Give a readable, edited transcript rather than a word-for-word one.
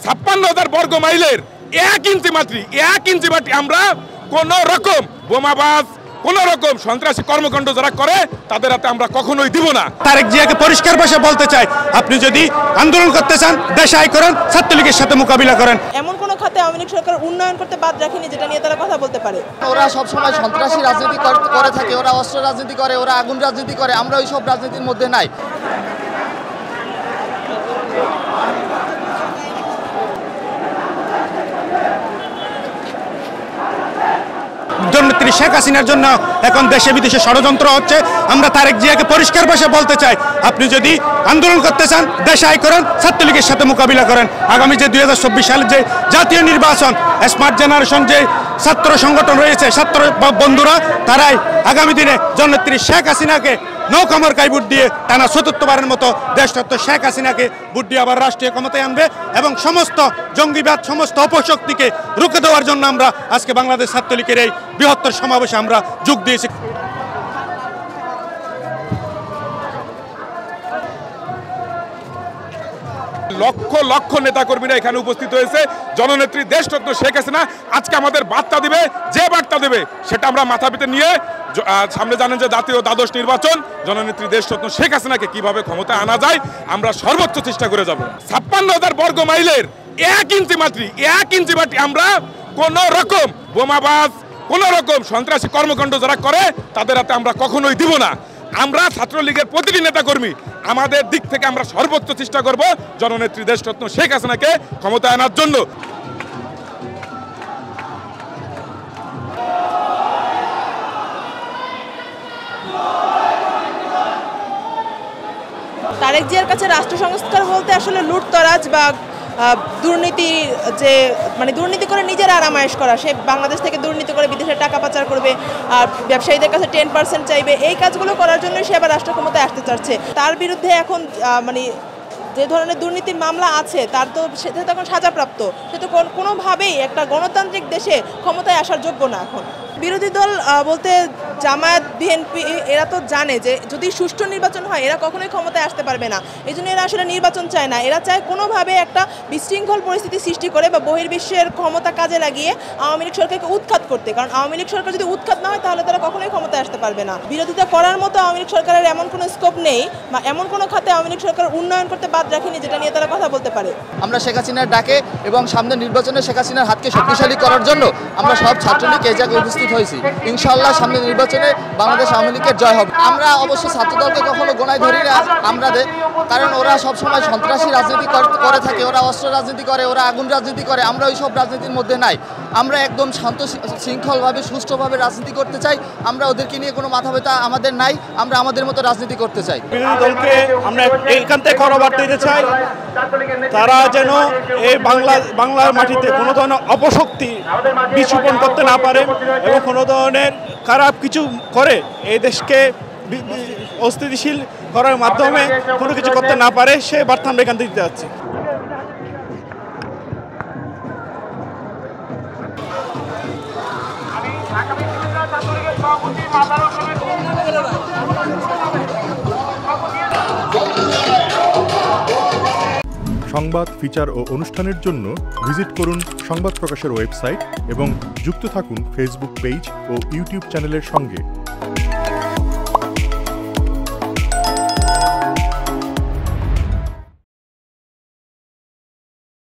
56,000 বর্গ মাইলের 1 ইঞ্চি মাটি আমরা কোন রকম বোমাবাজ কোন রকম সন্ত্রাসী কর্মকাণ্ড যারা করে তাদের হাতে আমরা কখনোই দিব না। তারেক জিয়াকে পরিষ্কার ভাষায় বলতে চাই, আপনি যদি আন্দোলন করতে চান দেশাই করেন, ছাত্রলীগের সাথে মোকাবিলা করেন। এমন কোন খাতে আওয়ামী লীগ সরকার উন্নয়ন করতে বাদ রাখেনি যেটা নিয়ে তারা কথা বলতে পারে। ওরা সবসময় সন্ত্রাসী রাজনীতি করে থাকে, ওরা অস্ত্র রাজনীতি করে, ওরা আগুন রাজনীতি করে, আমরা ওই সব রাজনীতির মধ্যে নাই। জননেত্রী শেখ হাসিনার জন্য এখন দেশে বিদেশে ষড়যন্ত্র হচ্ছে। আমরা তারেক জিয়াকে পরিষ্কার ভাষায় বলতে চাই, আপনি যদি আন্দোলন করতে চান দেশাই করেন, ছাত্রলীগের সাথে মোকাবিলা করেন। আগামী যে 2024 সালের যে জাতীয় নির্বাচন, স্মার্ট জেনারেশন যে ছাত্র সংগঠন রয়েছে, ছাত্র বন্ধুরা তারাই আগামী দিনে জননেত্রী শেখ হাসিনাকে নৌকামার্কায় ভোট দিয়ে টানা ৪থবারের মতো দেশরত্ন শেখ হাসিনাকে ভোট দিয়ে আবার রাষ্ট্রীয় ক্ষমতায় আনবে এবং সমস্ত জঙ্গিবাদ, সমস্ত অপশক্তিকে রুখে দেওয়ার জন্য আমরা আজকে বাংলাদেশ ছাত্রলীগের এই বৃহত্তর সমাবেশে আমরা যোগ দিয়েছি। লক্ষ লক্ষ নেতাকর্মীরা এখানে উপস্থিত হয়েছে। জননেত্রী দেশরত্ন শেখ হাসিনা আজকে আমাদের বার্তা দিবে, যে বার্তা দেবে সেটা আমরা মাথা পেতে নিয়ে সামনে জানেন যে জাতীয় দ্বাদশ নির্বাচন, জননেত্রী দেশরত্ন শেখ হাসিনাকে কিভাবে ক্ষমতায় আনা যায় আমরা সর্বোচ্চ চেষ্টা করে যাব। 56,000 বর্গ মাইলের 1 ইঞ্চি মাটি আমরা কোন রকম বোমাবাজ কোন রকম সন্ত্রাসী কর্মকাণ্ড যারা করে তাদের হাতে আমরা কখনোই দিব না। আমরা ছাত্রলীগের প্রতিটি নেতাকর্মী আমাদের দিক থেকে আমরা সর্বোচ্চ চেষ্টা করব জননেত্রী দেশরত্ন শেখ হাসিনাকে ক্ষমতায় আনার জন্য। তারেক জিয়ার কাছে রাষ্ট্র সংস্কার বলতে আসলে লুটতরাজ বা দুর্নীতি, যে মানে দুর্নীতি করে নিজের আরামায়েশ করা, সে বাংলাদেশ থেকে দুর্নীতি করে বিদেশে টাকা পাচার করবে আর ব্যবসায়ীদের কাছে 10% চাইবে, এই কাজগুলো করার জন্যই সে আবার রাষ্ট্র ক্ষমতায় আসতে চাচ্ছে। তার বিরুদ্ধে এখন মানে যে ধরনের দুর্নীতির মামলা আছে তার তো সে তো এখন সাজাপ্রাপ্ত, সে তো কোনোভাবেই একটা গণতান্ত্রিক দেশে ক্ষমতায় আসার যোগ্য না। এখন বিরোধী দল বলতে জামায়াত, বিএনপি এরা তো জানে যে যদি সুষ্ঠু নির্বাচন হয় এরা কখনোই ক্ষমতায় আসতে পারবে না। এই জন্য এরা আসলে নির্বাচন চায় না। এরা চায় কোনোভাবে একটা বিশৃঙ্খল পরিস্থিতি সৃষ্টি করে বা বহির্বিশ্বের ক্ষমতা কাজে লাগিয়ে আওয়ামী লীগ সরকারকে উৎখাত করতে। কারণ আওয়ামী লীগ সরকার যদি উৎখাত না হয় তাহলে তারা কখনোই ক্ষমতায় আসতে পারবে না। বিরোধিতা করার মতো আওয়ামী লীগ সরকারের এমন কোনো স্কোপ নেই বা এমন কোনো খাতে আওয়ামী লীগ সরকার উন্নয়ন করতে বাদ রাখেনি যেটা নিয়ে তারা কথা বলতে পারে। আমরা শেখ হাসিনার ডাকে এবং সামনের নির্বাচনে শেখ হাসিনার হাতকে শক্তিশালী করার জন্য আমরা সব ছাত্রলীগ এই জায়গায় উপস্থিত হয়েছি। ইনশাআল্লাহ সামনের নির্বাচনে বাংলাদেশ আওয়ামী লীগের জয় হবে। আমরা অবশ্যই ছাত্রদলকে কখনো গোনায় ধরি না আমাদের, কারণ ওরা সবসময় সন্ত্রাসী রাজনীতি করে থাকে, ওরা অস্ত্র রাজনীতি করে, ওরা আগুন রাজনীতি করে, আমরা ওই সব রাজনীতির মধ্যে নাই। আমরা একদম শান্ত শৃঙ্খলভাবে সুষ্ঠুভাবে রাজনীতি করতে চাই। আমরা ওদেরকে নিয়ে কোনো মাথা ব্যথা আমাদের নাই, আমরা আমাদের মতো রাজনীতি করতে চাই। বিরোধী দলকে আমরা এইখান থেকে বার্তা দিতে চাই, তারা যেন এই বাংলার মাটিতে কোনো ধরনের অপশক্তি বিস্ফোরণ করতে না পারে এবং কোনো ধরনের খারাপ কিছু করে এই দেশকে অস্থিতিশীল করার মাধ্যমে কোনো কিছু করতে না পারে, সে বার্তা আমরা এখান থেকে দিতে যাচ্ছি। সংবাদ, ফিচার ও অনুষ্ঠানের জন্য ভিজিট করুন সংবাদ প্রকাশের ওয়েবসাইট এবং যুক্ত থাকুন ফেসবুক পেজ ও ইউটিউব চ্যানেলের সঙ্গে।